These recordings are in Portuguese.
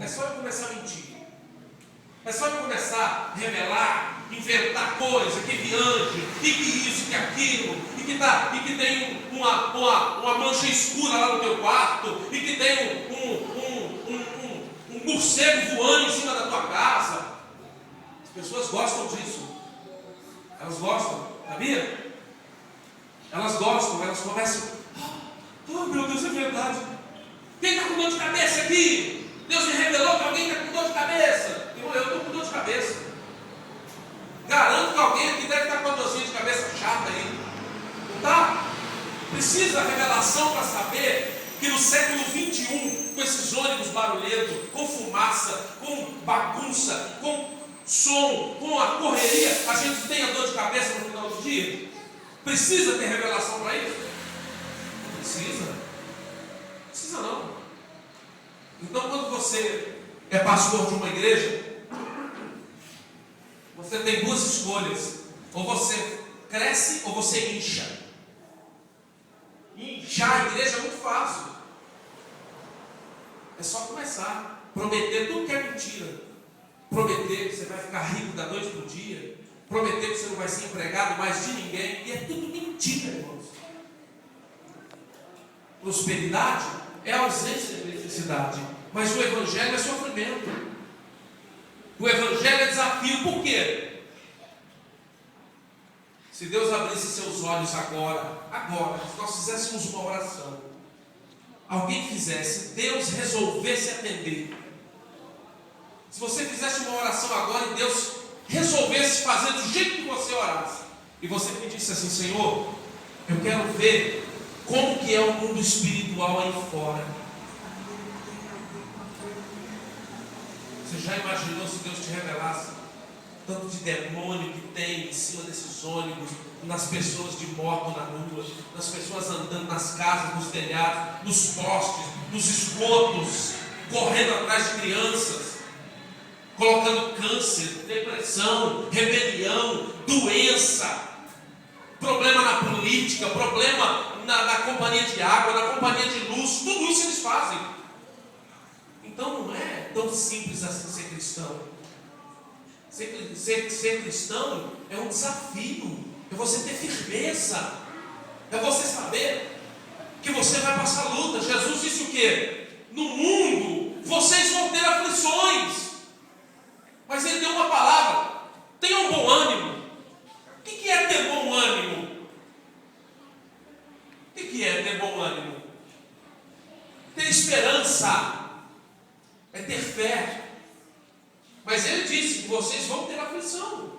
É só eu começar a mentir. É só eu começar a revelar, inventar coisa, que viagem, e que isso, que aquilo, e que tem uma mancha escura lá no teu quarto, e que tem um morcego voando em cima da tua casa. As pessoas gostam disso. Elas gostam, sabia? Elas gostam, elas começam. Oh meu Deus, é verdade. Quem está com dor de cabeça aqui? Deus me revelou que alguém está com dor de cabeça. Irmão, eu estou com dor de cabeça. Garanto que alguém aqui deve estar com uma dorzinha de cabeça chata aí. Não está? Precisa revelação para saber que no século XXI, com esses ônibus barulhentos, com fumaça, com bagunça, com som, com a correria, a gente tem a dor de cabeça no final do dia? Precisa ter revelação para isso? Não precisa. Não precisa não. Então, quando você é pastor de uma igreja, você tem duas escolhas. Ou você cresce ou você incha. Inchar a igreja é muito fácil. É só começar. Prometer tudo que é mentira. Prometer que você vai ficar rico da noite para o dia. Prometer que você não vai ser empregado mais de ninguém. E é tudo mentira, irmãos. Prosperidade é a ausência de necessidade. Mas o evangelho é sofrimento. O evangelho é desafio. Por quê? Se Deus abrisse seus olhos agora, se nós fizéssemos uma oração, alguém fizesse, Deus resolvesse atender. Se você fizesse uma oração agora e Deus resolvesse fazer do jeito que você orasse, e você pedisse assim: Senhor, eu quero ver como que é o mundo espiritual aí fora. Você já imaginou se Deus te revelasse tanto de demônio que tem em cima desses ônibus, nas pessoas de moto na rua, nas pessoas andando nas casas, nos telhados, nos postes, nos esgotos, correndo atrás de crianças, colocando câncer, depressão, rebelião, doença, problema na política, problema na companhia de água, na companhia de luz, tudo isso eles fazem. Então não é tão simples assim ser cristão. Ser cristão é um desafio, é você ter firmeza, é você saber que você vai passar luta. Jesus disse o quê? No mundo vocês vão ter aflições, mas ele deu uma palavra: tenham bom ânimo. O que é ter bom ânimo? O que é ter bom ânimo? Ter esperança, é ter fé. Mas ele disse que vocês vão ter aflição.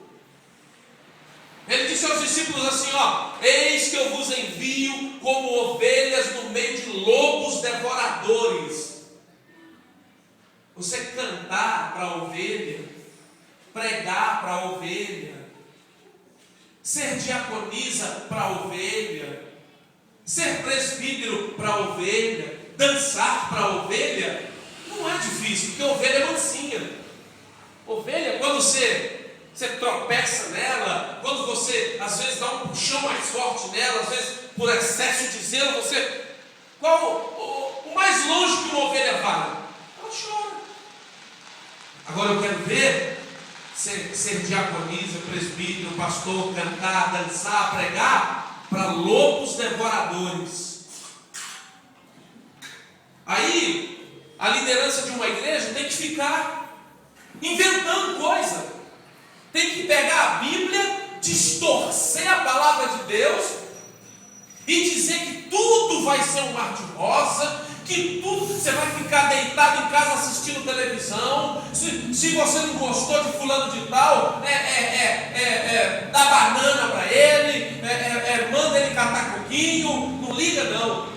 Ele disse aos discípulos assim: eis que eu vos envio como ovelhas no meio de lobos devoradores. Você cantar para a ovelha, pregar para a ovelha, ser diaconisa para a ovelha, ser presbítero para a ovelha, dançar para a ovelha, não é difícil, porque a ovelha é mansinha. Ovelha, quando você tropeça nela, quando você às vezes dá um puxão mais forte nela, às vezes por excesso de zelo, o mais longe que uma ovelha vai? Ela chora. Agora eu quero ver ser diaconisa, presbítero, pastor, cantar, dançar, pregar para lobos devoradores. Aí a liderança de uma igreja tem que ficar inventando coisa, tem que pegar a Bíblia, distorcer a palavra de Deus e dizer que tudo vai ser um mar de rosa, que tudo, você vai ficar deitado em casa assistindo televisão, se você não gostou de fulano de tal, dá banana para ele, manda ele catar coquinho, não liga não.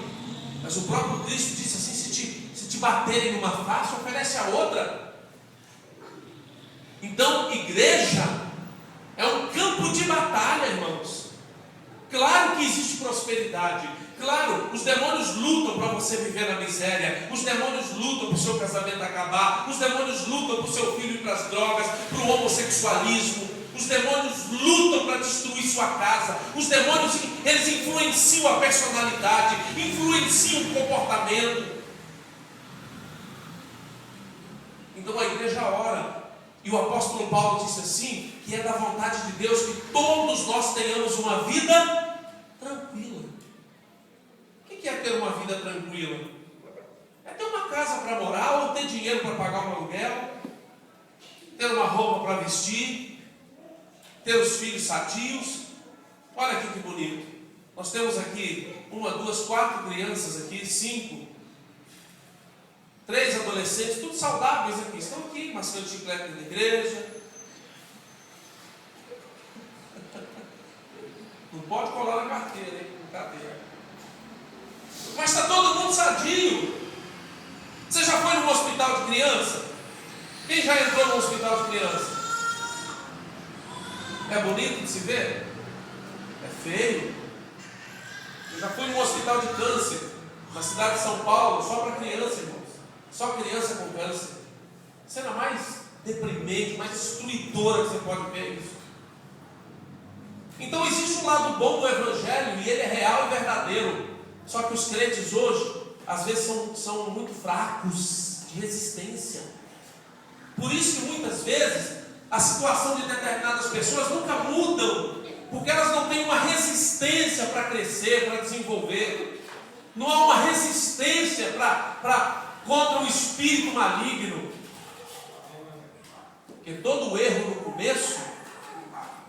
Mas o próprio Cristo disse assim: se te baterem numa face, oferece a outra. Então, igreja é um campo de batalha, irmãos. Claro que existe prosperidade. Claro, os demônios lutam para você viver na miséria. Os demônios lutam para o seu casamento acabar. Os demônios lutam para o seu filho ir para as drogas, para o homossexualismo. Os demônios lutam para destruir sua casa. Os demônios, eles influenciam a personalidade, influenciam o comportamento. Então a igreja ora. E o apóstolo Paulo disse assim, que é da vontade de Deus que todos nós tenhamos uma vida tranquila. O que é ter uma vida tranquila? É ter uma casa para morar, ou ter dinheiro para pagar um aluguel, ter uma roupa para vestir, ter os filhos sadios. Olha aqui que bonito. Nós temos aqui 1, 2, 4 crianças aqui, 5, 3 adolescentes, tudo saudáveis aqui. Estão aqui, mascando chiclete na igreja. Não pode colar na carteira, hein? Brincadeira. Mas está todo mundo sadio. Você já foi num hospital de criança? Quem já entrou num hospital de criança? É bonito de se ver? É feio. Eu já fui num hospital de câncer, na cidade de São Paulo, só para criança, irmãos. Só criança com câncer. Cena mais deprimente, mais destruidora que você pode ver isso. Então existe um lado bom do Evangelho, e ele é real e verdadeiro. Só que os crentes hoje, às vezes, são muito fracos de resistência. Por isso que muitas vezes a situação de determinadas pessoas nunca mudam, porque elas não têm uma resistência para crescer, para desenvolver. Não há uma resistência contra o espírito maligno. Porque todo erro no começo,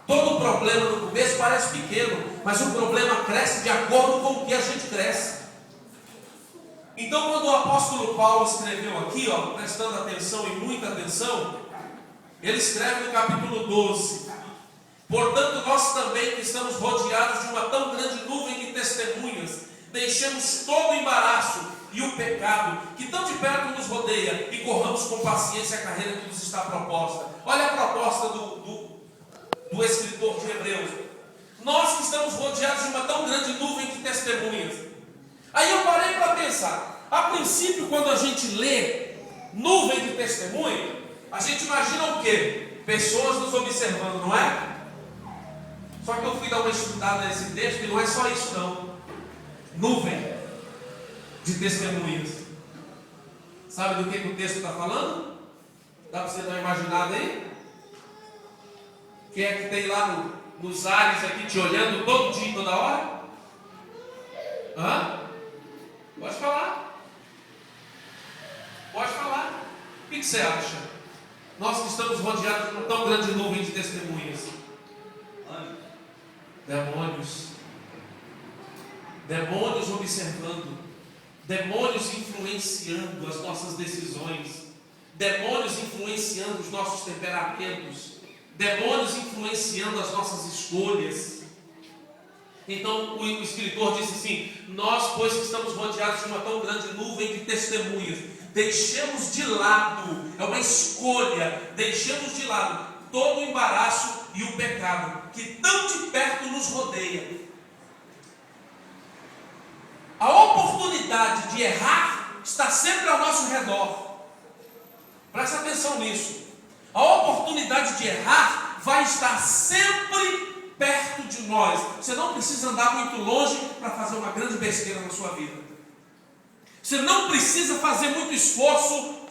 todo problema no começo parece pequeno, mas o problema cresce de acordo com o que a gente cresce. Então, quando o apóstolo Paulo escreveu aqui, prestando atenção e muita atenção, ele escreve no capítulo 12: portanto, nós também, que estamos rodeados de uma tão grande nuvem de testemunhas, deixemos todo o embaraço e o pecado que tão de perto nos rodeia, e corramos com paciência a carreira que nos está proposta. Olha a proposta do escritor de Hebreus: nós que estamos rodeados de uma tão grande nuvem de testemunhas. Aí eu parei para pensar. A princípio, quando a gente lê nuvem de testemunha, a gente imagina o quê? Pessoas nos observando, não é? Só que eu fui dar uma estudada nesse texto e não é só isso não. Nuvem de testemunhas. Sabe do que o texto está falando? Dá para você dar uma imaginada aí? Quem é que tem lá nos ares aqui te olhando todo dia, toda hora? Hã? Pode falar. Pode falar. O que você acha? Nós que estamos rodeados de uma tão grande nuvem de testemunhas. Demônios. Demônios observando. Demônios influenciando as nossas decisões. Demônios influenciando os nossos temperamentos. Demônios influenciando as nossas escolhas. Então o escritor disse assim: nós, pois que estamos rodeados de uma tão grande nuvem de testemunhas, deixemos de lado, é uma escolha, deixemos de lado todo o embaraço e o pecado que tão de perto nos rodeia. A oportunidade de errar está sempre ao nosso redor. Presta atenção nisso. A oportunidade de errar vai estar sempre perto de nós. Você não precisa andar muito longe para fazer uma grande besteira na sua vida. Você não precisa fazer muito esforço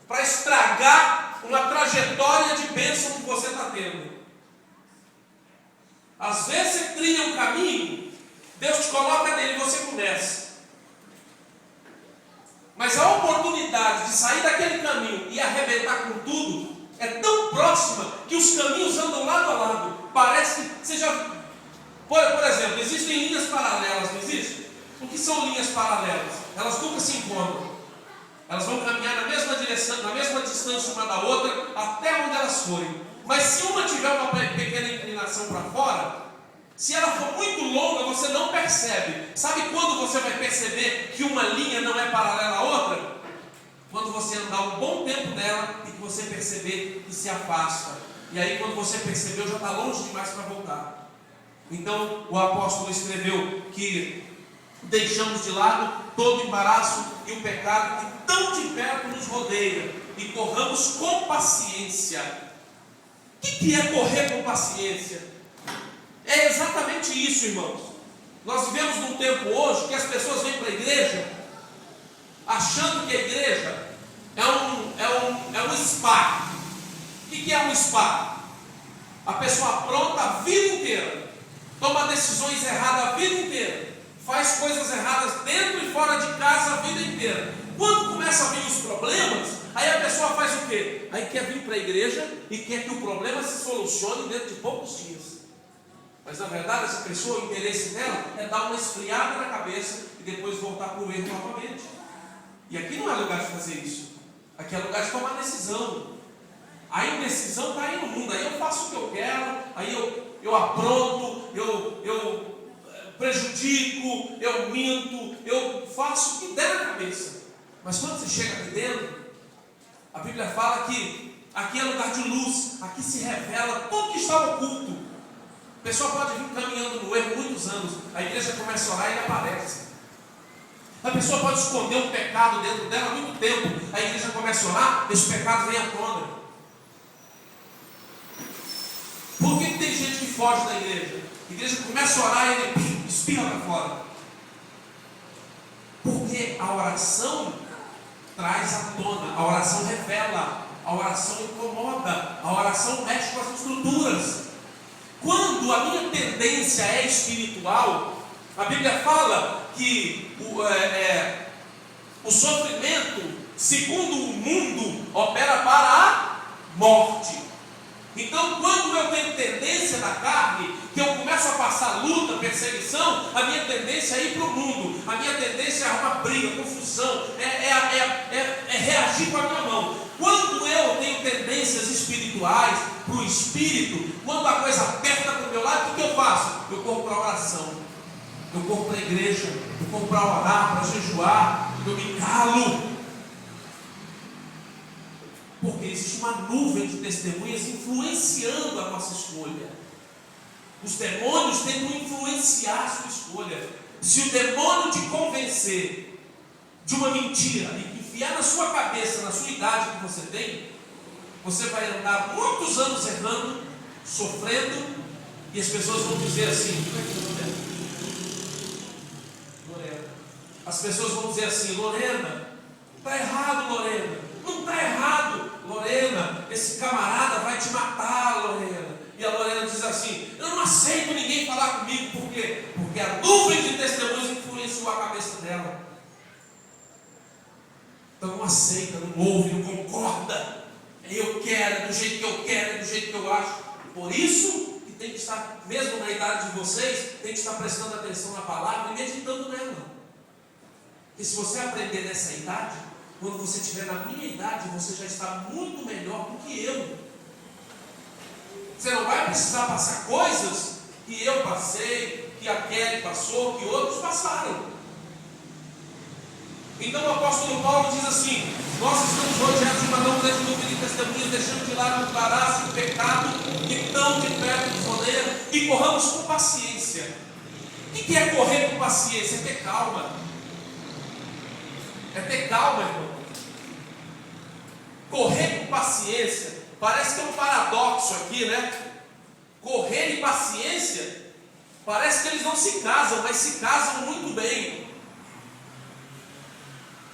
para estragar uma trajetória de bênção que você está tendo. Às vezes você trilha um caminho, Deus te coloca nele e você começa. Mas a oportunidade de sair daquele caminho e arrebentar com tudo é tão próxima que os caminhos andam lado a lado. Parece que você já... Por exemplo, existem linhas paralelas, não existe? O que são linhas paralelas? Elas nunca se encontram. Elas vão caminhar na mesma direção, na mesma distância uma da outra, até onde elas forem. Mas se uma tiver uma pequena inclinação para fora, se ela for muito longa, você não percebe. Sabe quando você vai perceber que uma linha não é paralela à outra? Quando você andar um bom tempo nela e que você perceber que se afasta. E aí quando você percebeu, já está longe demais para voltar. Então o apóstolo escreveu que deixamos de lado todo o embaraço e o pecado que tão de perto nos rodeia e corramos com paciência. O que é correr com paciência? É exatamente isso, irmãos. Nós vivemos num tempo hoje que as pessoas vêm para a igreja achando que a igreja é um que é um spa? A pessoa apronta a vida inteira, toma decisões erradas a vida inteira, faz coisas erradas dentro e fora de casa a vida inteira. Quando começa a vir os problemas, aí a pessoa faz o quê? Aí quer vir para a igreja e quer que o problema se solucione dentro de poucos dias. Mas na verdade essa pessoa, o interesse dela é dar uma esfriada na cabeça e depois voltar para o erro novamente. E aqui não é lugar de fazer isso. Aqui é lugar de tomar decisão. A indecisão está aí no mundo. Aí eu faço o que eu quero, aí eu apronto, eu prejudico, eu minto, eu faço o que der na cabeça. Mas quando você chega aqui dentro, a Bíblia fala que aqui é lugar de luz, aqui se revela tudo que está oculto. A pessoa pode vir caminhando no erro muitos anos, a igreja começa a orar e ele aparece. A pessoa pode esconder um pecado dentro dela há muito tempo, a igreja começa a orar, esse pecado vem à tona. Por que tem gente que foge da igreja? A igreja começa a orar e ele espirra para fora. Porque a oração traz à tona, a oração revela, a oração incomoda, a oração mexe com as estruturas. Quando a minha tendência é espiritual, a Bíblia fala que o sofrimento, segundo o mundo, opera para a morte. Então, quando eu tenho tendência da carne, que eu começo a passar luta, perseguição, a minha tendência é ir para o mundo, a minha tendência é arrumar briga, confusão, é reagir com a minha mão. Quando eu tenho tendências espirituais para o espírito, quando a coisa aperta para o meu lado, o que eu faço? Eu corro para a oração, eu corro para a igreja, eu corro para orar, para jejuar, eu me calo. Porque existe uma nuvem de testemunhas influenciando a nossa escolha. Os demônios tentam influenciar a sua escolha. Se o demônio te convencer de uma mentira e enfiar na sua cabeça, na sua idade que você tem, você vai andar muitos anos errando, sofrendo, e as pessoas vão dizer assim: Lorena. As pessoas vão dizer assim: Lorena, está errado, Lorena. Não está errado, Lorena, esse camarada vai te matar, Lorena. E a Lorena diz assim: eu não aceito ninguém falar comigo. Por quê? Porque a nuvem de testemunhos influenciou a cabeça dela. Então não aceita, não ouve, não concorda. Eu quero, é do jeito que eu quero, é do jeito que eu acho. Por isso que tem que estar, mesmo na idade de vocês, tem que estar prestando atenção na palavra e meditando nela. E se você aprender nessa idade, quando você estiver na minha idade, você já está muito melhor do que eu. Você não vai precisar passar coisas que eu passei, que a Kelly passou, que outros passaram. Então o apóstolo Paulo diz assim: nós estamos rodeados de uma nuvem de nuvem de testemunhas, deixando de lado o embaraço e o pecado que tão de perto nos rodeia, e corramos com paciência. O que é correr com paciência? É ter calma. É ter calma, irmão. Correr com paciência, parece que é um paradoxo aqui, né? Correr e paciência, parece que eles não se casam, mas se casam muito bem.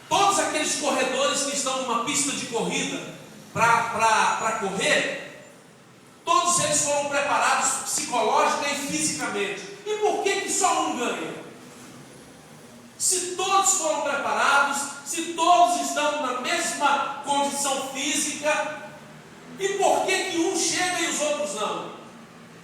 Todos aqueles corredores que estão numa pista de corrida para correr, todos eles foram preparados psicológica e fisicamente. E por que só um ganha? Se todos foram preparados, se todos estão na mesma condição física, e por que um chega e os outros não?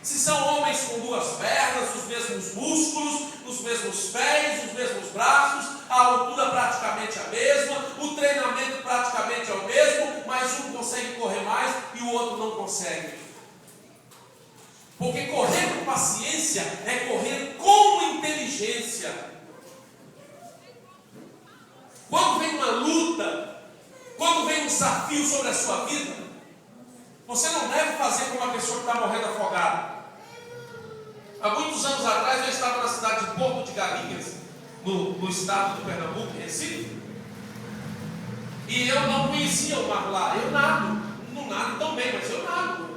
Se são homens com duas pernas, os mesmos músculos, os mesmos pés, os mesmos braços, a altura praticamente a mesma, o treinamento praticamente é o mesmo, mas um consegue correr mais e o outro não consegue. Porque correr com paciência é correr com inteligência. Quando vem uma luta, quando vem um desafio sobre a sua vida, você não deve fazer como uma pessoa que está morrendo afogada. Há muitos anos atrás eu estava na cidade de Porto de Galinhas, no estado do Pernambuco, Recife, e eu não conhecia o mar lá. Eu nado, não nado tão bem, mas eu nado.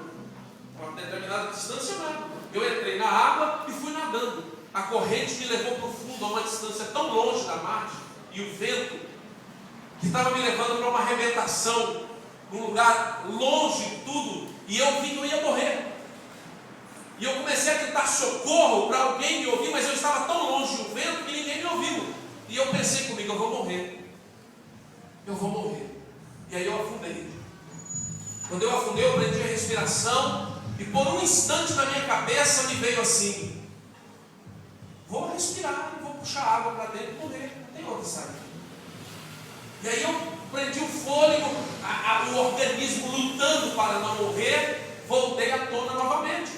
A uma determinada distância eu nado. Eu entrei na água e fui nadando. A corrente me levou para o fundo, a uma distância tão longe da margem, e o vento que estava me levando para uma arrebentação, num lugar longe de tudo, E eu vi que eu ia morrer. E eu comecei a tentar socorro para alguém me ouvir, mas eu estava tão longe do vento que ninguém me ouviu. E eu pensei comigo, eu vou morrer. Eu vou morrer. E aí eu afundei. Quando eu afundei, eu prendi a respiração. E por um instante na minha cabeça me veio assim: vou respirar, vou puxar água para dentro e morrer. Não tem outra saída. E aí eu prendi o fôlego, o organismo lutando para não morrer. Voltei à tona novamente.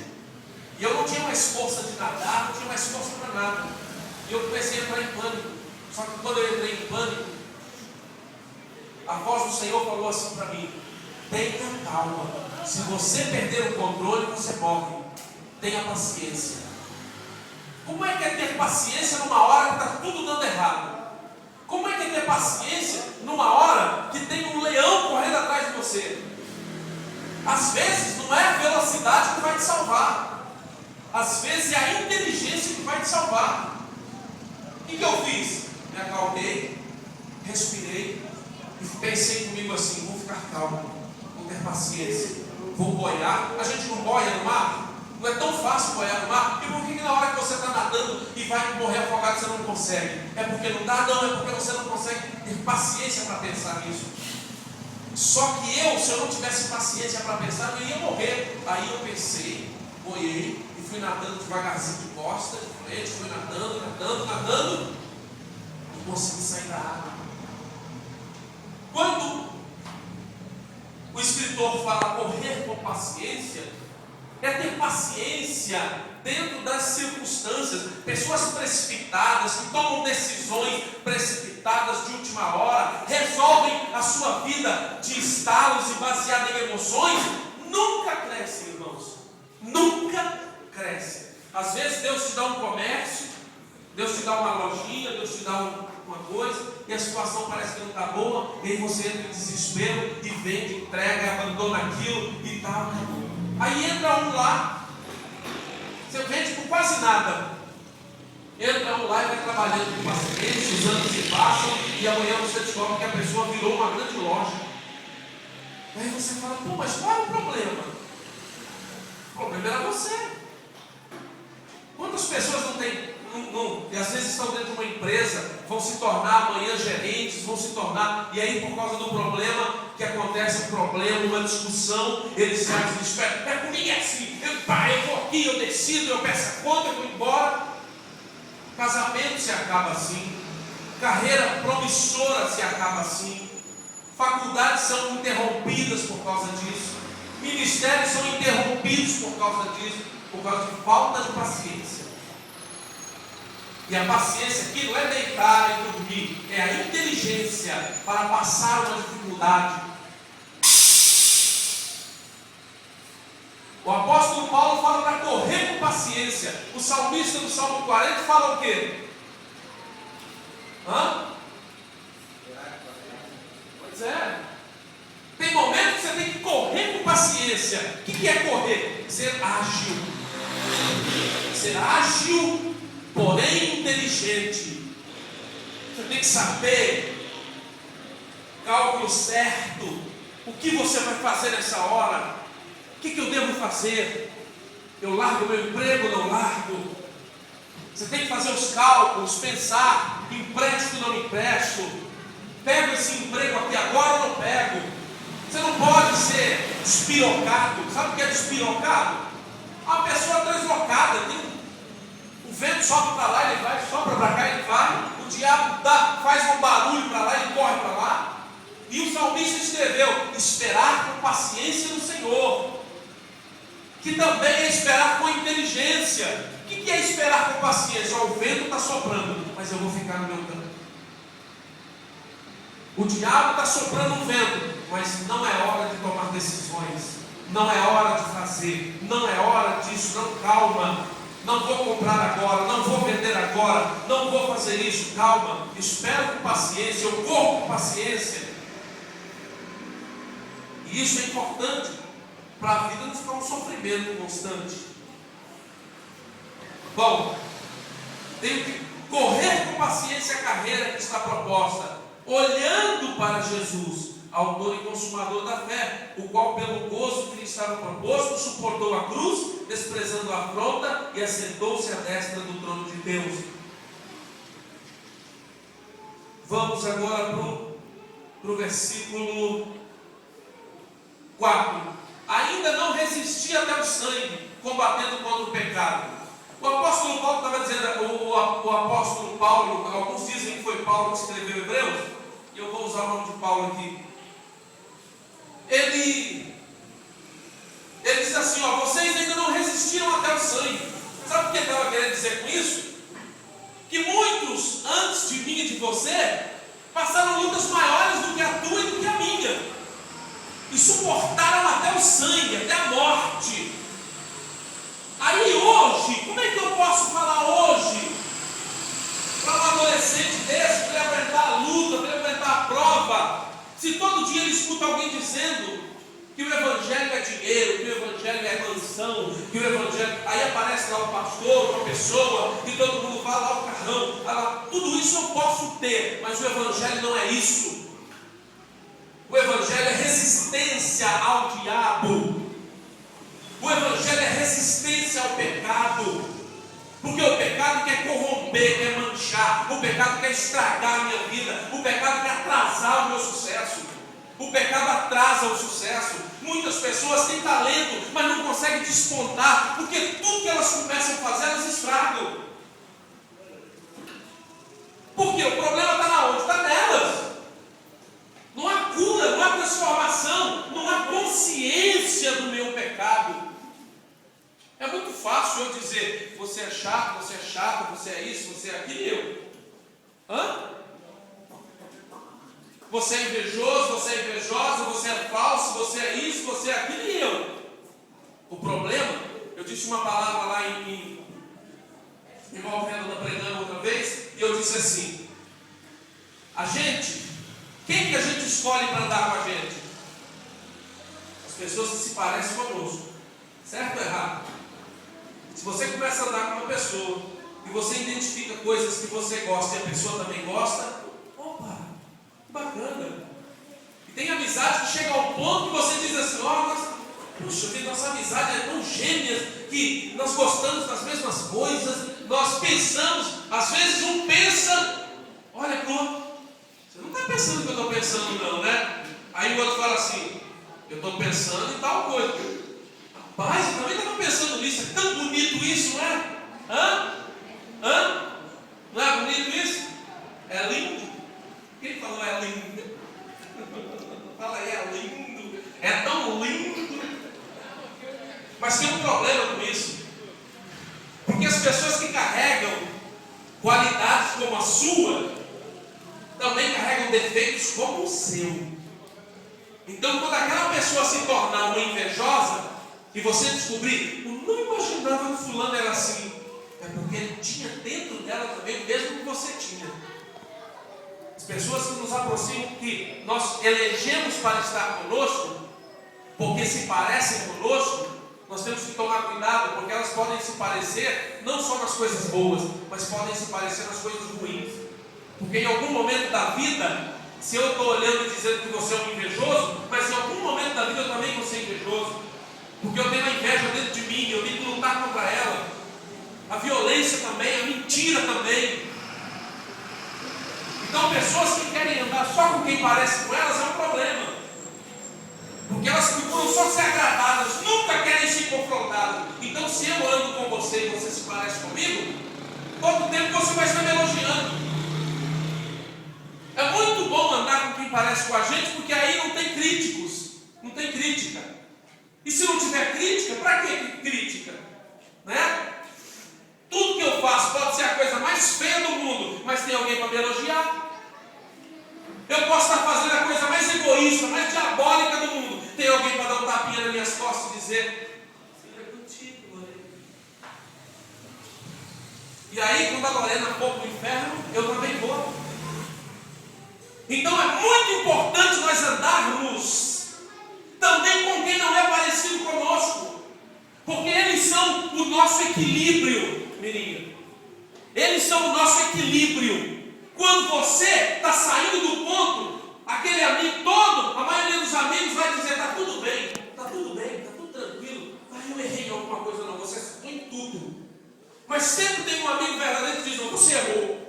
E eu não tinha mais força de nadar, não tinha mais força para nada. E eu comecei a entrar em pânico. Só que quando eu entrei em pânico, a voz do Senhor falou assim para mim: tenha calma. Se você perder o controle, você morre. Tenha paciência. Como é que é ter paciência numa hora que está tudo dando errado? Como é que é ter paciência numa hora que tem um leão correndo atrás de você? Às vezes não é a velocidade que vai te salvar. Às vezes é a inteligência que vai te salvar. O que eu fiz? Me acalmei, respirei e pensei comigo assim: vou ficar calmo, vou ter paciência, vou boiar. A gente não boia no mar? Não é tão fácil boiar no mar. E por que na hora que você está nadando e vai morrer afogado você não consegue? É porque não dá? Não, é porque você não consegue ter paciência para pensar nisso. Só que se eu não tivesse paciência para pensar, eu ia morrer. Aí eu pensei, boiei e fui nadando devagarzinho de costas, de frente, fui nadando, e consegui sair da água. Quando o escritor fala correr com paciência, é ter paciência dentro das circunstâncias. Pessoas precipitadas, que tomam decisões precipitadas de última hora, resolvem a sua vida de estalos e baseada em emoções, nunca crescem, irmãos. Nunca crescem. Às vezes Deus te dá um comércio, Deus te dá uma lojinha, Deus te dá uma coisa, e a situação parece que não está boa, e aí você entra em desespero e vende, entrega, abandona aquilo e tal. Aí entra um lá, você vende por quase nada. Entra um lá e vai trabalhando com paciência, os anos se passam, e amanhã você descobre que a pessoa virou uma grande loja. Aí você fala: pô, mas qual é o problema? O problema era você. Quantas pessoas não têm, e às vezes estão dentro de uma empresa, vão se tornar amanhã gerentes, vão se tornar, e aí por causa do problema que acontece, um problema, uma discussão, eles se desesperam: é comigo assim, eu vou aqui, eu decido, eu peço a conta, eu vou embora. Casamento se acaba assim, carreira promissora se acaba assim, faculdades são interrompidas por causa disso, ministérios são interrompidos por causa disso, por causa de falta de paciência. E a paciência aqui não é deitar e dormir, é a inteligência para passar uma dificuldade. O apóstolo Paulo fala para correr com paciência. O salmista do Salmo 40 fala o quê? Pois é. Tem momentos que você tem que correr com paciência. O que é correr? Ser ágil. Ser ágil, porém inteligente. Você tem que saber cálculo certo. O que você vai fazer nessa hora? O que eu devo fazer? Eu largo meu emprego ou não largo? Você tem que fazer os cálculos, pensar: empresto ou não empresto? Pego esse emprego aqui agora ou não pego? Você não pode ser despirocado. Sabe o que é despirocado? Uma pessoa deslocada. O vento sobe para lá, ele vai, sopra para cá, ele vai. O diabo faz um barulho para lá, ele corre para lá. E o salmista escreveu: esperar com paciência no Senhor, que também é esperar com inteligência. O que é esperar com paciência? O vento está soprando, mas eu vou ficar no meu canto. O diabo está soprando um vento, mas não é hora de tomar decisões, não é hora de fazer, não é hora disso. Não, calma, não vou comprar agora, não vou vender agora, não vou fazer isso. Calma, espero com paciência, eu corro com paciência. E isso é importante para a vida não ficar um sofrimento constante. Bom, tenho que correr com paciência a carreira que está proposta, olhando para Jesus, autor e consumador da fé, o qual pelo gozo que lhe estava proposto, suportou a cruz, desprezando a afronta, e assentou-se à destra do trono de Deus. Vamos agora para o versículo 4. Ainda não resistia até o sangue, combatendo contra o pecado. O apóstolo Paulo estava dizendo, o apóstolo Paulo, alguns dizem que foi Paulo que escreveu Hebreus, e eu vou usar o nome de Paulo aqui. Ele diz assim, vocês ainda não resistiram até o sangue. Sabe o que ele estava querendo dizer com isso? Que muitos antes de mim e de você passaram lutas maiores do que a tua e do que a minha, e suportaram até o sangue, até a morte. Aí hoje, como é que eu posso falar hoje para um adolescente desse, para ele aguentar a luta, para ele aguentar a prova, se todo dia ele escuta alguém dizendo que o evangelho é dinheiro, que o evangelho é mansão, que o evangelho... Aí aparece lá o pastor, uma pessoa, e todo mundo fala lá o carrão, fala, tudo isso eu posso ter, mas o evangelho não é isso. O evangelho é resistência ao diabo. O evangelho é resistência ao pecado. Porque o pecado quer corromper, quer manchar. O pecado quer estragar a minha vida. O pecado quer atrasar o meu sucesso. O pecado atrasa o sucesso. Muitas pessoas têm talento, mas não conseguem despontar, porque tudo que elas começam a fazer, elas estragam. Porque o problema está na onde? Está nelas. Não há cura, não há transformação, não há consciência do meu pecado. É muito fácil eu dizer, você é chato, você é chata, você é isso, você é aquilo, e eu. Você é invejoso, você é invejosa, você é falso, você é isso, você é aquilo, e eu. O problema, eu disse uma palavra lá em Valvenda pregando outra vez, e eu disse assim, quem que a gente escolhe para andar com a gente? As pessoas que se parecem conosco, certo ou errado? Se você começa a andar com uma pessoa e você identifica coisas que você gosta e a pessoa também gosta, opa, que bacana. E tem amizade que chega ao ponto que você diz assim, puxa, nossa amizade é tão gêmea que nós gostamos das mesmas coisas, nós pensamos, às vezes um pensa, olha pro outro, você não está pensando o que eu estou pensando não, né? Aí o outro fala assim, eu estou pensando em tal coisa. Rapaz, eu também estava pensando nisso, é tão bonito isso, não é? Não é bonito isso? É lindo? Quem falou é lindo? Fala aí, é lindo. É tão lindo. Mas tem um problema com isso. Porque as pessoas que carregam qualidades como a sua, também carregam defeitos como o seu. Então, quando aquela pessoa se tornar uma invejosa, e você descobrir, eu não imaginava que fulano era assim, é porque ele tinha dentro dela também o mesmo que você tinha. As pessoas que nos aproximam, que nós elegemos para estar conosco, porque se parecem conosco, nós temos que tomar cuidado, porque elas podem se parecer não só nas coisas boas, mas podem se parecer nas coisas ruins. Porque em algum momento da vida, se eu estou olhando e dizendo que você é um invejoso, mas em algum momento da vida eu também vou ser invejoso. Porque eu tenho a inveja dentro de mim, eu tenho que lutar contra ela. A violência também, a mentira também. Então pessoas que querem andar só com quem parece com elas é um problema. Porque elas procuram só ser agradadas, nunca querem ser confrontadas. Então se eu ando com você e você se parece comigo, todo tempo você vai estar me elogiando. É muito bom andar com quem parece com a gente, porque aí não tem críticos, não tem crítica. E se não tiver crítica, para que crítica? Né? Tudo que eu faço pode ser a coisa mais feia do mundo, mas tem alguém para me elogiar. Eu posso estar fazendo a coisa mais egoísta, mais diabólica do mundo. Tem alguém para dar um tapinha nas minhas costas e dizer, filho, é contigo, Lorena. E aí, quando a Lorena for para o inferno, eu também vou. Então é muito importante nós andarmos também com quem não é parecido conosco, porque eles são o nosso equilíbrio, menina. Eles são o nosso equilíbrio. Quando você está saindo do ponto aquele amigo todo, a maioria dos amigos vai dizer, está tudo bem, está tudo bem, está tudo tranquilo. Eu errei em alguma coisa, não, você acertou em tudo. Mas sempre tem um amigo verdadeiro que diz, não, você errou.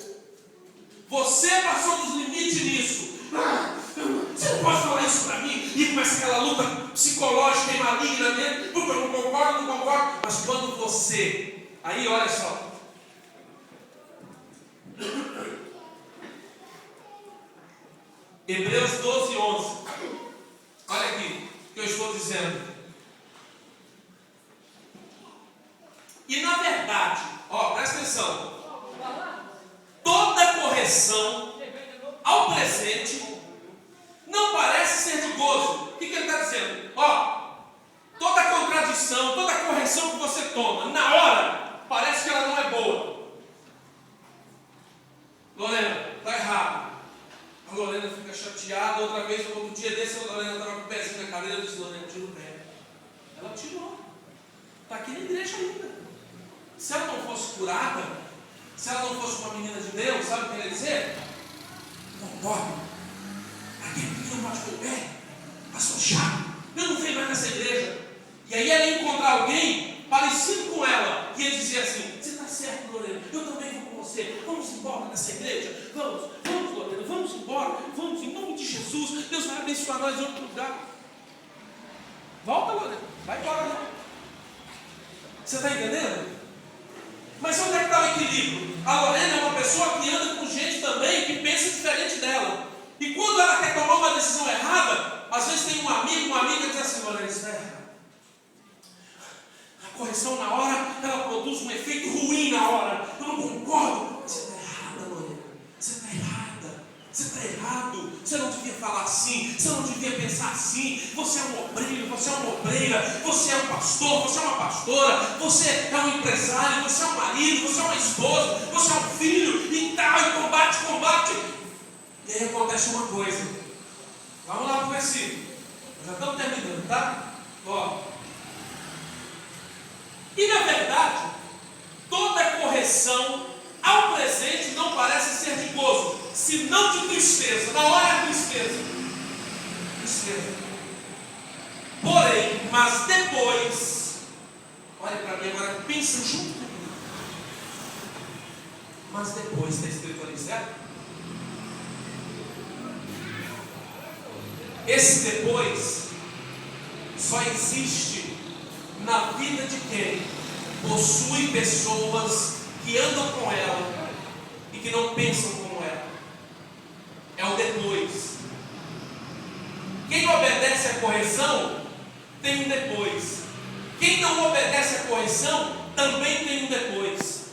Você passou dos limites nisso. Você não pode falar isso para mim. E começa aquela luta psicológica e maligna dele, porque eu não concordo. Mas quando você, aí olha só. Hebreus 12, 11. Olha aqui o que eu estou dizendo. E na verdade, presta atenção, toda correção ao presente não parece ser de gozo. O que ele está dizendo? Toda contradição, toda correção que você toma, na hora, parece que ela não é boa. Lorena, está errado. A Lorena fica chateada, outro dia desse, a Lorena estava com o pezinho na cadeira, eu disse, Lorena, tira o pé. Ela tirou. Está aqui na igreja ainda. Se ela não fosse curada, se ela não fosse uma menina de Deus, sabe o que ele ia dizer? Não pode. Aquele menino bate o pé, passou chato, eu não venho mais nessa igreja. E aí ela ia encontrar alguém parecido com ela, e ele dizia assim, você está certo, Lorena, eu também vou com você, vamos embora nessa igreja, vamos Lorena, vamos embora, vamos em nome de Jesus, Deus vai abençoar nós em outro lugar. Volta, Lorena, vai embora não. Você está entendendo? Mas onde é que está o equilíbrio? A Lorena é uma pessoa que anda com gente também que pensa diferente dela. E quando ela quer tomar uma decisão errada, às vezes tem um amigo, uma amiga que diz assim, Lorena, isso está errado. A correção na hora, ela produz um efeito ruim na hora. Eu não concordo. Você está errada, Lorena. Você está errada. Você está errado. Você não devia falar assim. Você não devia pensar assim. Você é um obreiro, você é uma obreira. Você é um pastor, você é uma pastora. Você é um empresário, você é um marido, você é uma esposa, você é um filho. E tal, e combate. E aí acontece uma coisa. Vamos lá para o versículo. Já estamos terminando, tá? E na verdade, toda correção ao presente não parece ser de gozo, senão de tristeza. Na hora é tristeza. Porém, mas depois, olha para mim agora, pensa junto comigo. Mas depois, está escrito ali, certo? Esse depois só existe na vida de quem possui pessoas que andam com ela e que não pensam como ela. É o depois. Quem obedece à correção tem um depois. Quem não obedece à correção também tem um depois.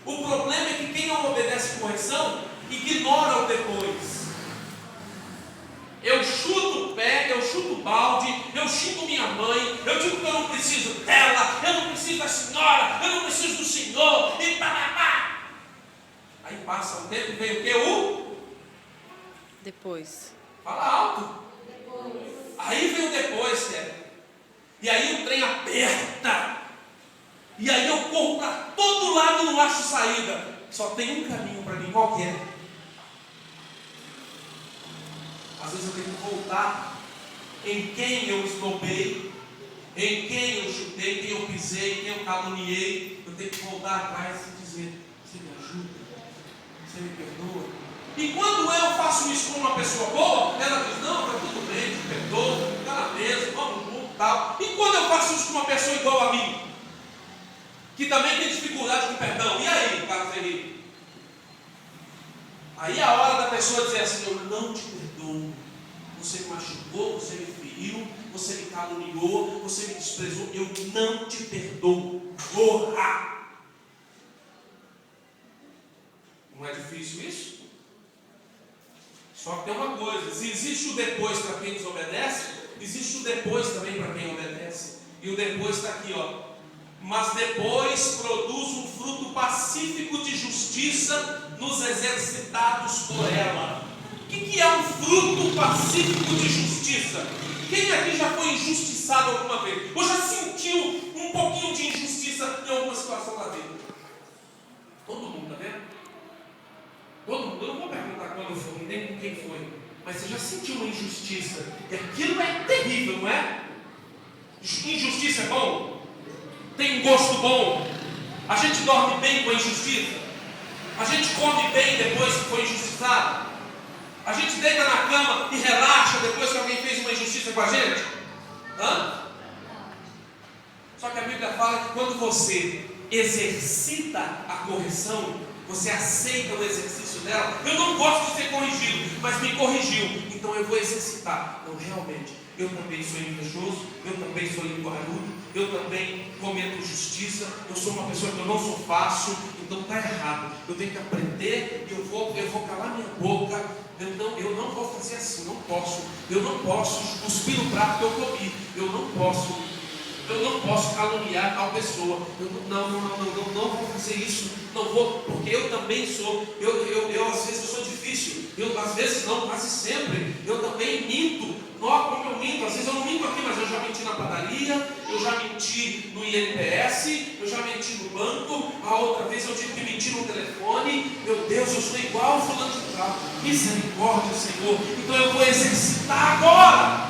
O problema é que quem não obedece à correção ignora o depois. Eu chuto o pé, eu chuto o balde, eu xingo minha mãe, eu digo que eu não preciso dela, eu não preciso da senhora, eu não preciso do senhor, e pá. Aí passa um tempo e vem o quê? Depois. Fala alto. Aí vem o depois, e aí o trem aperta, e aí eu corro para todo lado e não acho saída. Só tem um caminho para mim, qual que é? Às vezes eu tenho que voltar em quem eu esnobei, em quem eu chutei, quem eu pisei, quem eu caluniei. Eu tenho que voltar atrás e dizer, você me ajuda, você me perdoa. E quando eu faço isso com uma pessoa boa, ela diz, não, está tudo bem, te perdoo, está na mesa, vamos junto, tal. E quando eu faço isso com uma pessoa igual a mim, que também tem dificuldade com perdão, e aí, Carlos Henrique? Aí é a hora da pessoa dizer assim, eu não te perdoo. Você me machucou, você me feriu, você me caluniou, você me desprezou, eu não te perdoo. Porra! Não é difícil isso? Só que tem uma coisa, se existe o depois para quem desobedece, existe o depois também para quem obedece. E o depois está aqui, Mas depois produz um fruto pacífico de justiça nos exercitados por ela. O que é um fruto pacífico de justiça? Quem aqui já foi injustiçado alguma vez? Ou já sentiu um pouquinho de injustiça em alguma situação da vida? Todo mundo, está vendo? Todo mundo. Eu não vou perguntar quando foi, nem quem foi. Mas você já sentiu uma injustiça? E aquilo é terrível, não é? Injustiça é bom? Tem um gosto bom? A gente dorme bem com a injustiça? A gente come bem depois que foi injustiçado? A gente deita na cama e relaxa depois que alguém fez uma injustiça com a gente? Hã? Só que a Bíblia fala que quando você exercita a correção, você aceita o exercício dela. Eu não gosto de ser corrigido, mas me corrigiu, então eu vou exercitar. Não, realmente, eu também sou invejoso, eu também sou linguarudo, eu também cometo injustiça, eu sou uma pessoa que eu não sou fácil, então está errado. Eu tenho que aprender e eu vou calar minha boca. Eu não vou fazer assim, não posso. Eu não posso cuspir no prato que eu comi. Eu não posso caluniar tal pessoa. Não vou fazer isso. Não vou, porque eu também sou. Eu às vezes eu sou difícil. Às vezes não, quase sempre. Eu também minto. Nossa, como eu minto. Às vezes eu não minto aqui, mas eu já menti na padaria. Eu já menti no INPS. Eu já menti no banco. A outra vez eu tive que mentir no telefone. Meu Deus, eu sou igual ao fulano de tal. Misericórdia, Senhor. Então eu vou exercitar agora.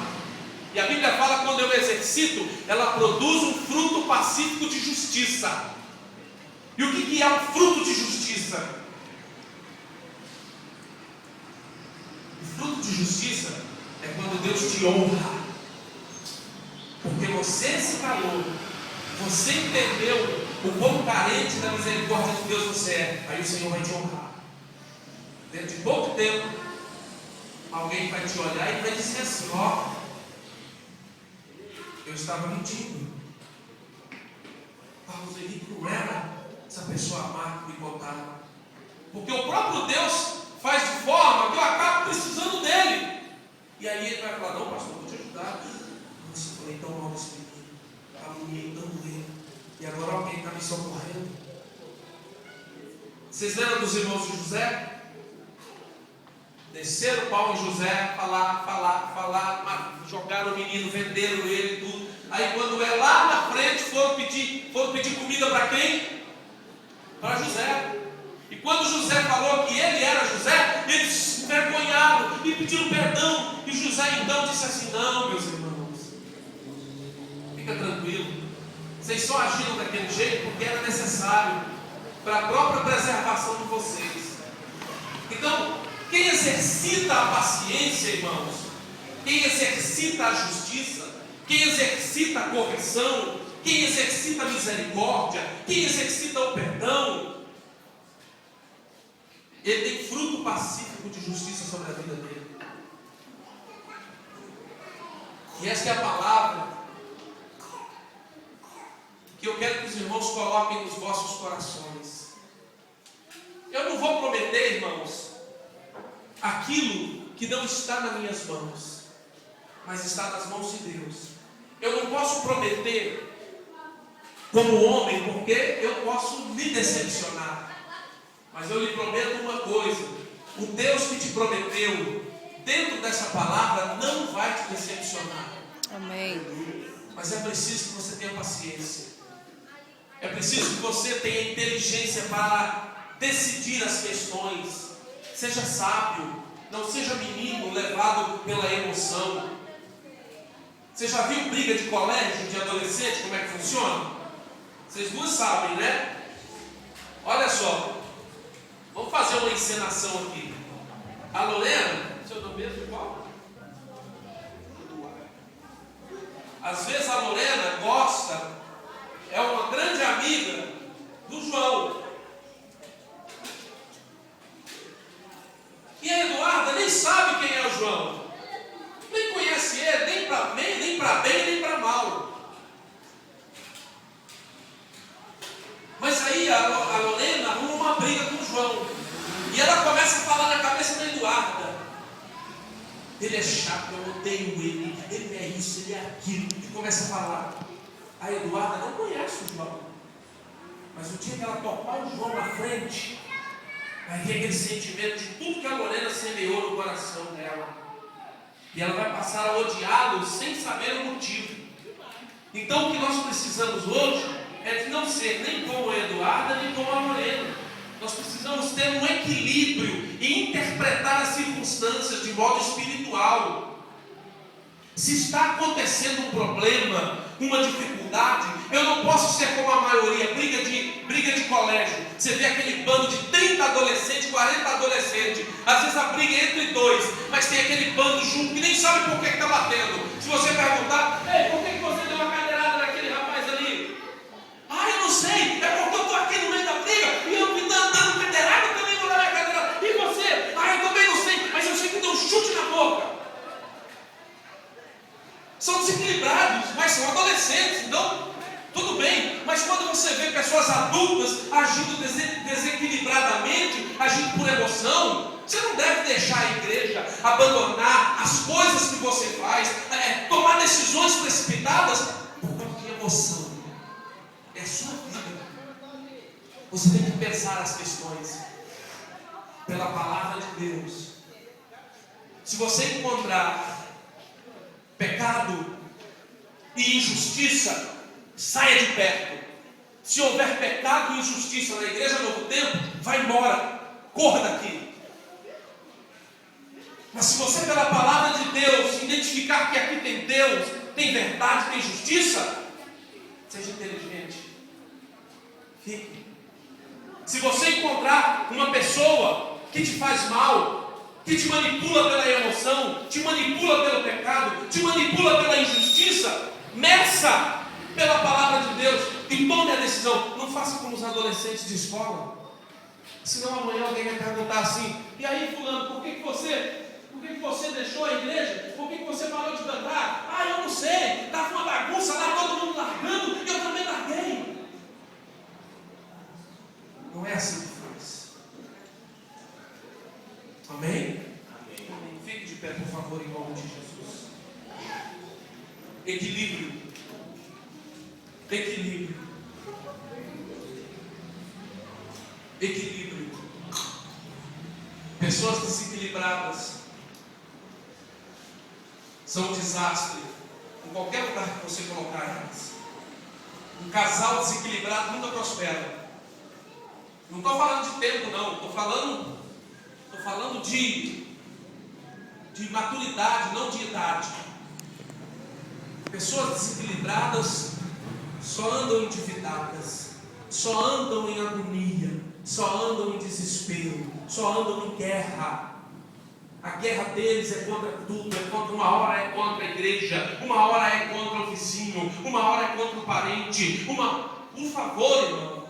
E a Bíblia fala que quando eu exercito, ela produz um fruto pacífico de justiça. E o que é um fruto de justiça? O fruto de justiça é quando Deus te honra. Porque você se calou, você entendeu o quão carente da misericórdia de Deus você é. Aí o Senhor vai te honrar. Dentro de pouco tempo, alguém vai te olhar e vai dizer assim: ó, eu estava mentindo. Carlos Henrique não era essa pessoa amada que me contaram. Porque o próprio Deus faz de forma que eu acabo precisando dele. E aí ele vai falar: não, pastor, vou te ajudar. Nossa, eu falei tão mal desse menino, caluniei tanto ele, e agora alguém está me socorrendo. Vocês lembram dos irmãos de José? Desceram o pau em José, falar, jogaram o menino, venderam ele e tudo. Aí quando é lá na frente, foram pedir comida para quem? Para José. E quando José falou que ele era José, eles se envergonharam e pediram perdão. E José então disse assim: não, meus irmãos, fica tranquilo, vocês só agiram daquele jeito porque era necessário para a própria preservação de vocês. Então, quem exercita a paciência, irmãos, quem exercita a justiça, quem exercita a correção, quem exercita a misericórdia, quem exercita o perdão, ele tem fruto pacífico de justiça sobre a vida dele. E essa é a palavra que eu quero que os irmãos coloquem nos vossos corações. Eu não vou prometer, irmãos, aquilo que não está nas minhas mãos, mas está nas mãos de Deus. Eu não posso prometer como homem, porque eu posso me decepcionar. Mas eu lhe prometo uma coisa: o Deus que te prometeu dentro dessa palavra não vai te decepcionar. Amém. Mas é preciso que você tenha paciência. É preciso que você tenha inteligência para decidir as questões. Seja sábio, não seja menino levado pela emoção. Você já viu briga de colégio, de adolescente, como é que funciona? Vocês duas sabem, né? Olha só, vamos fazer uma encenação aqui. A Lorena, seu nome mesmo qual? Às vezes a Lorena gosta, é uma grande amiga do João. E a Eduarda nem sabe quem é o João. Nem conhece ele, nem para bem, nem para mal. Mas aí a Lorena arruma uma briga com o João. E ela começa a falar na cabeça da Eduarda: ele é chato, eu odeio ele é isso, ele é aquilo. E começa a falar. A Eduarda não conhece o João. Mas o dia que ela topar o João na frente, vai ter aquele sentimento de tudo que a Lorena semeou no coração dela. E ela vai passar a odiá-lo sem saber o motivo. Então o que nós precisamos hoje é de não ser nem como a Eduarda, nem como a Lorena. Nós precisamos ter um equilíbrio e interpretar as circunstâncias de modo espiritual. Se está acontecendo um problema, uma dificuldade, eu não posso ser como a maioria, briga de colégio. Você vê aquele bando de 30 adolescentes, 40 adolescentes. Às vezes a briga é entre dois, mas tem aquele bando junto que nem sabe por que está batendo. Se você perguntar, ei, por que você deu uma cadeirada naquele rapaz ali? Ah, eu não sei, é porque eu estou aqui no meio da briga e eu me dando cadeirada, eu também vou dar minha cadeirada. E você? Ah, eu também não sei, mas eu sei que deu um chute na boca. São desequilibrados, mas são adolescentes, então tudo bem. Mas quando você vê pessoas adultas agindo desequilibradamente, agindo por emoção, você não deve deixar a igreja, abandonar as coisas que você faz, tomar decisões precipitadas por causa de emoção. É a sua vida. Você tem que pensar as questões pela palavra de Deus. Se você encontrar pecado e injustiça, saia de perto. Se houver pecado e injustiça na igreja Novo Tempo, vai embora, corra daqui. Mas se você, pela palavra de Deus, identificar que aqui tem Deus, tem verdade, tem justiça, seja inteligente, fique. Se você encontrar uma pessoa que te faz mal, que te manipula pela emoção, te manipula pelo pecado, te manipula pela injustiça, meça pela palavra de Deus e tome a decisão. Não faça como os adolescentes de escola, senão amanhã alguém vai perguntar assim: e aí fulano, por que você deixou a igreja? Por que você parou de cantar? Ah, eu não sei, estava uma bagunça lá, todo mundo largando, e eu também larguei. Não é assim que faz. Amém? Amém. Fique de pé, por favor, em nome de Jesus. Equilíbrio. Equilíbrio. Equilíbrio. Pessoas desequilibradas são um desastre em qualquer lugar que você colocar elas. Um casal desequilibrado nunca prospera. Não estou falando de tempo, não. Estou falando de maturidade, não de idade. Pessoas desequilibradas só andam endividadas, só andam em agonia, só andam em desespero, só andam em guerra. A guerra deles é contra tudo, uma hora é contra a igreja, uma hora é contra o vizinho, uma hora é contra o parente. Por favor, irmão,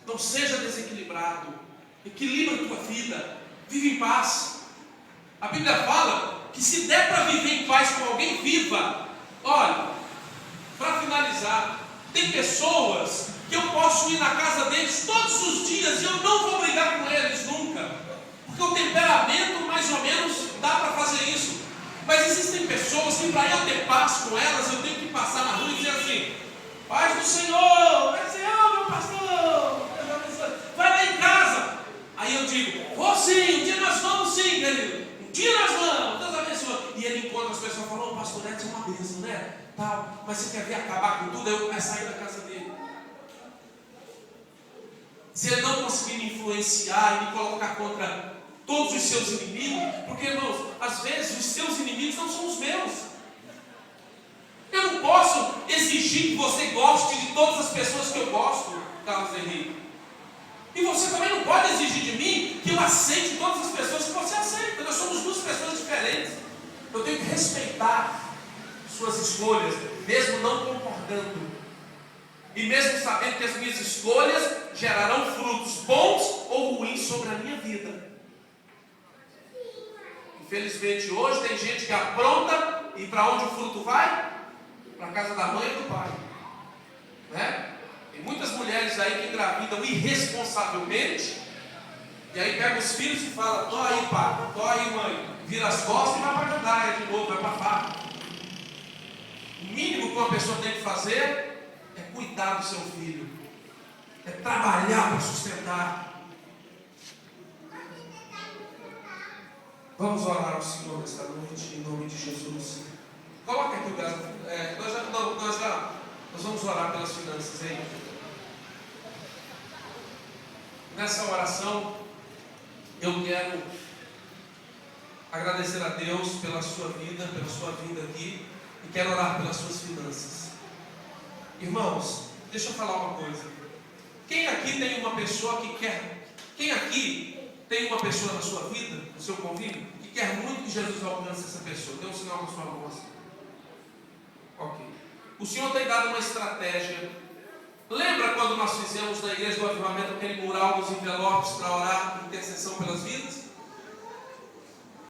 não seja desequilibrado. Equilibra a tua vida, vive em paz. A Bíblia fala que se der para viver em paz com alguém, viva. Olha, para finalizar, tem pessoas que eu posso ir na casa deles todos os dias e eu não vou brigar com eles nunca, porque o temperamento mais ou menos dá para fazer isso. Mas existem pessoas que, para eu ter paz com elas, eu tenho que passar na rua e dizer assim: paz do Senhor, vai Senhor, meu pastor, vai lá em casa. Aí eu digo: vou sim, um dia nós vamos sim, querido, um dia nós vamos, Deus abençoe. E ele encontra as pessoas e fala: ô pastor, Edson é uma bênção, né? Tal, mas você quer ver acabar com tudo? Aí eu começo a sair da casa dele. Se ele não conseguir me influenciar e me colocar contra todos os seus inimigos, porque, irmãos, às vezes os seus inimigos não são os meus. Eu não posso exigir que você goste de todas as pessoas que eu gosto, Carlos Henrique. E você também não pode exigir de mim que eu aceite todas as pessoas que você aceita. Nós somos duas pessoas diferentes. Eu tenho que respeitar suas escolhas, mesmo não concordando. E mesmo sabendo que as minhas escolhas gerarão frutos bons ou ruins sobre a minha vida. Infelizmente hoje tem gente que apronta e para onde o fruto vai? Para a casa da mãe e do pai, né? Tem muitas mulheres aí que engravidam irresponsavelmente e aí pega os filhos e fala: tô aí pai, tô aí mãe, vira as costas e vai para a gandaia de novo, vai para a faca. O mínimo que uma pessoa tem que fazer é cuidar do seu filho, é trabalhar para sustentar. Vamos orar ao Senhor esta noite, em nome de Jesus. Coloca aqui o gasto. Nós vamos orar pelas finanças aí. Nessa oração, eu quero agradecer a Deus pela sua vida, pela sua vinda aqui, e quero orar pelas suas finanças. Irmãos, deixa eu falar uma coisa. Quem aqui tem uma pessoa que quer? Quem aqui tem uma pessoa na sua vida, no seu convívio, que quer muito que Jesus alcance essa pessoa? Dê um sinal com a sua mão assim. Ok. O Senhor tem dado uma estratégia. Lembra quando nós fizemos na igreja do Avivamento aquele mural dos envelopes para orar intercessão pelas vidas?